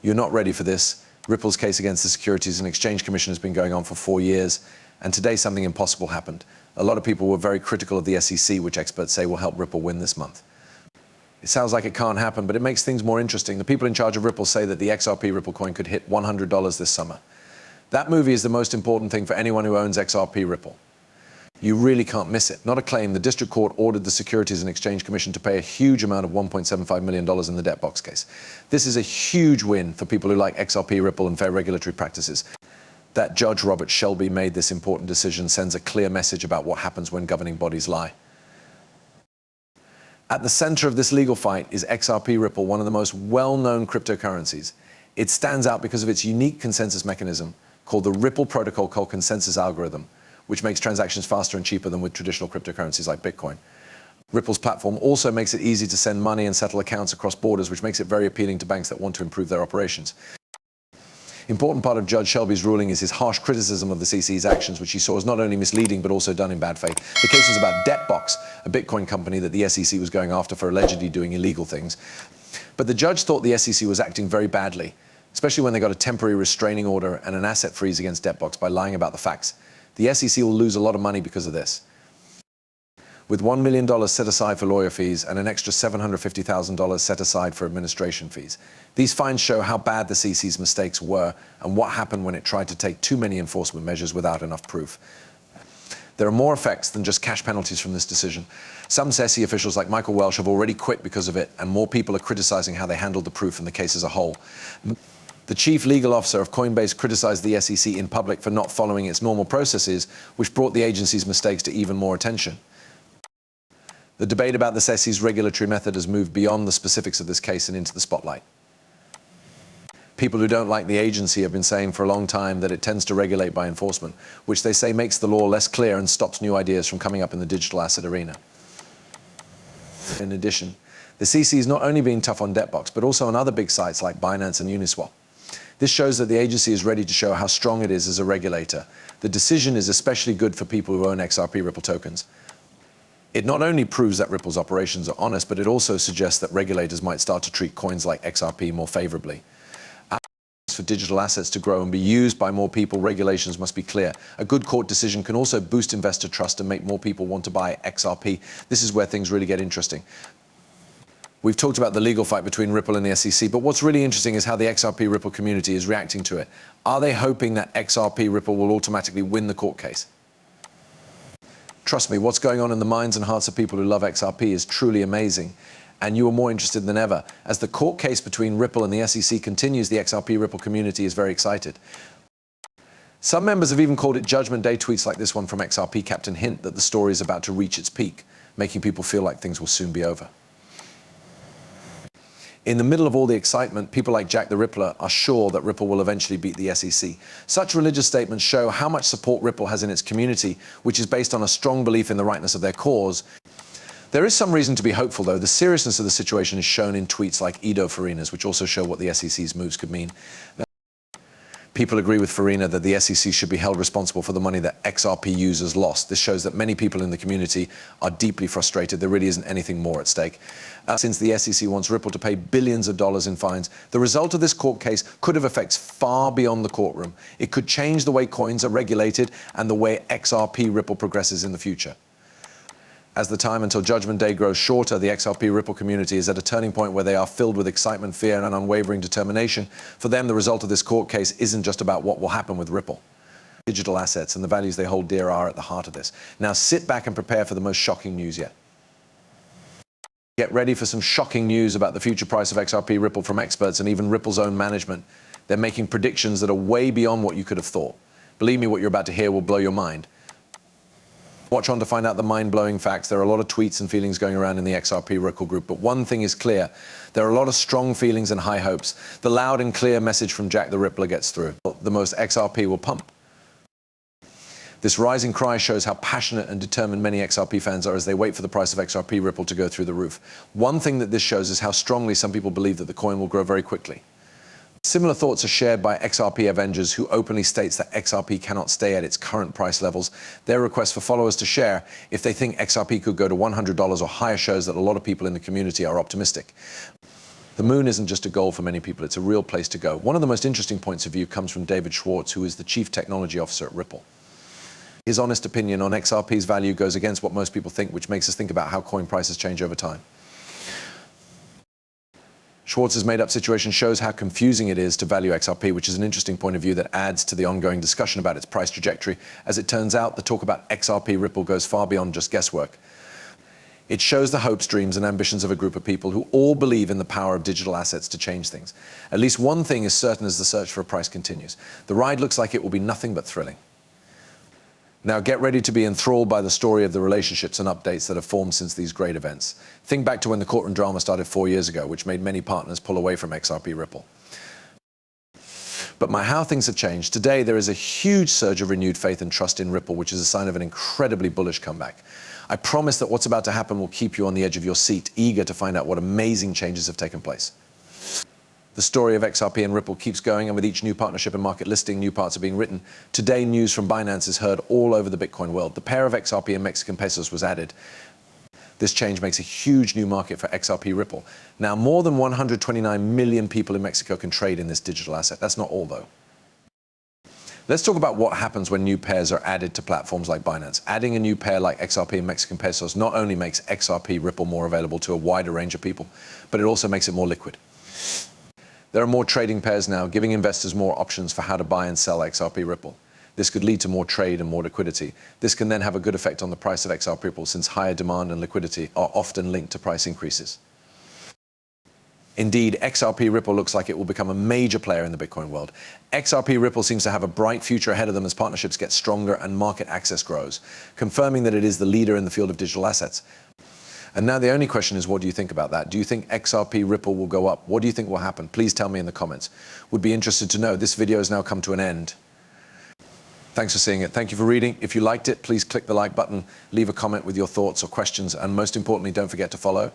You're not ready for this. Ripple's case against the Securities and Exchange Commission has been going on for 4 years, and today something impossible happened. A lot of people were very critical of the SEC, which experts say will help Ripple win this month. It sounds like it can't happen, but it makes things more interesting. The people in charge of Ripple say that the XRP Ripple coin could hit $100 this summer. That movie is the most important thing for anyone who owns XRP Ripple. You really can't miss it. Not a claim. The district court ordered the Securities and Exchange Commission to pay a huge amount of $1.75 million in the debt box case. This is a huge win for people who like XRP Ripple and fair regulatory practices. That Judge Robert Shelby made this important decision sends a clear message about what happens when governing bodies lie. At the center of this legal fight is XRP Ripple, one of the most well-known cryptocurrencies. It stands out because of its unique consensus mechanism called the Ripple Protocol consensus algorithm, which makes transactions faster and cheaper than with traditional cryptocurrencies like Bitcoin. Ripple's platform also makes it easy to send money and settle accounts across borders, which makes it very appealing to banks that want to improve their operations. Important part of Judge Shelby's ruling is his harsh criticism of the CC's actions, which he saw as not only misleading but also done in bad faith. The case was about Depbox, a Bitcoin company that the SEC was going after for allegedly doing illegal things. But the judge thought the SEC was acting very badly, especially when they got a temporary restraining order and an asset freeze against Depbox by lying about the facts. The SEC will lose a lot of money because of this. With $1 million set aside for lawyer fees and an extra $750,000 set aside for administration fees. These fines show how bad the CC's mistakes were and what happened when it tried to take too many enforcement measures without enough proof. There are more effects than just cash penalties from this decision. Some SEC officials like Michael Welch have already quit because of it, and more people are criticizing how they handled the proof and the case as a whole. The chief legal officer of Coinbase criticized the SEC in public for not following its normal processes, which brought the agency's mistakes to even more attention. The debate about the SEC's regulatory method has moved beyond the specifics of this case and into the spotlight. People who don't like the agency have been saying for a long time that it tends to regulate by enforcement, which they say makes the law less clear and stops new ideas from coming up in the digital asset arena. In addition, the CC is not only being tough on Depbox, but also on other big sites like Binance and Uniswap. This shows that the agency is ready to show how strong it is as a regulator. The decision is especially good for people who own XRP Ripple tokens. It not only proves that Ripple's operations are honest, but it also suggests that regulators might start to treat coins like XRP more favorably. For digital assets to grow and be used by more people, regulations must be clear. A good court decision can also boost investor trust and make more people want to buy XRP. This is where things really get interesting. We've talked about the legal fight between Ripple and the SEC, but what's really interesting is how the XRP Ripple community is reacting to it. Are they hoping that XRP Ripple will automatically win the court case? Trust me, what's going on in the minds and hearts of people who love XRP is truly amazing. And you are more interested than ever. As the court case between Ripple and the SEC continues, the XRP Ripple community is very excited. Some members have even called it Judgment Day. Tweets like this one from XRP Captain hint that the story is about to reach its peak, making people feel like things will soon be over. In the middle of all the excitement, people like Jack the Rippler are sure that Ripple will eventually beat the SEC. Such religious statements show how much support Ripple has in its community, which is based on a strong belief in the rightness of their cause. There is some reason to be hopeful, though. The seriousness of the situation is shown in tweets like Edo Farina's, which also show what the SEC's moves could mean. People agree with Farina that the SEC should be held responsible for the money that XRP users lost. This shows that many people in the community are deeply frustrated. There really isn't anything more at stake. Since the SEC wants Ripple to pay billions of dollars in fines, the result of this court case could have effects far beyond the courtroom. It could change the way coins are regulated and the way XRP Ripple progresses in the future. As the time until Judgment Day grows shorter, the XRP Ripple community is at a turning point where they are filled with excitement, fear, and unwavering determination. For them, the result of this court case isn't just about what will happen with Ripple. Digital assets and the values they hold dear are at the heart of this. Now sit back and prepare for the most shocking news yet. Get ready for some shocking news about the future price of XRP Ripple from experts and even Ripple's own management. They're making predictions that are way beyond what you could have thought. Believe me, what you're about to hear will blow your mind. Watch on to find out the mind-blowing facts. There are a lot of tweets and feelings going around in the XRP Ripple group, but one thing is clear. There are a lot of strong feelings and high hopes. The loud and clear message from Jack the Rippler gets through. The most XRP will pump. This rising cry shows how passionate and determined many XRP fans are as they wait for the price of XRP Ripple to go through the roof. One thing that this shows is how strongly some people believe that the coin will grow very quickly. Similar thoughts are shared by XRP Avengers, who openly states that XRP cannot stay at its current price levels. Their request for followers to share if they think XRP could go to $100 or higher shows that a lot of people in the community are optimistic. The moon isn't just a goal for many people, it's a real place to go. One of the most interesting points of view comes from David Schwartz, who is the Chief Technology Officer at Ripple. His honest opinion on XRP's value goes against what most people think, which makes us think about how coin prices change over time. Schwartz's made-up situation shows how confusing it is to value XRP, which is an interesting point of view that adds to the ongoing discussion about its price trajectory. As it turns out, the talk about XRP Ripple goes far beyond just guesswork. It shows the hopes, dreams, and ambitions of a group of people who all believe in the power of digital assets to change things. At least one thing is certain as the search for a price continues. The ride looks like it will be nothing but thrilling. Now get ready to be enthralled by the story of the relationships and updates that have formed since these great events. Think back to when the courtroom drama started 4 years ago, which made many partners pull away from XRP Ripple. But how things have changed. Today there is a huge surge of renewed faith and trust in Ripple, which is a sign of an incredibly bullish comeback. I promise that what's about to happen will keep you on the edge of your seat, eager to find out what amazing changes have taken place. The story of XRP and Ripple keeps going, and with each new partnership and market listing, new parts are being written. Today, news from Binance is heard all over the Bitcoin world. The pair of XRP and Mexican pesos was added. This change makes a huge new market for XRP Ripple. Now, more than 129 million people in Mexico can trade in this digital asset. That's not all, though. Let's talk about what happens when new pairs are added to platforms like Binance. Adding a new pair like XRP and Mexican pesos not only makes XRP Ripple more available to a wider range of people, but it also makes it more liquid. There are more trading pairs now, giving investors more options for how to buy and sell XRP Ripple. This could lead to more trade and more liquidity. This can then have a good effect on the price of XRP Ripple, since higher demand and liquidity are often linked to price increases. Indeed, XRP Ripple looks like it will become a major player in the Bitcoin world. XRP Ripple seems to have a bright future ahead of them as partnerships get stronger and market access grows, confirming that it is the leader in the field of digital assets. And now the only question is, what do you think about that? Do you think XRP Ripple will go up? What do you think will happen? Please tell me in the comments. Would be interested to know. This video has now come to an end. Thanks for seeing it. Thank you for reading. If you liked it, please click the like button, leave a comment with your thoughts or questions, and most importantly, don't forget to follow.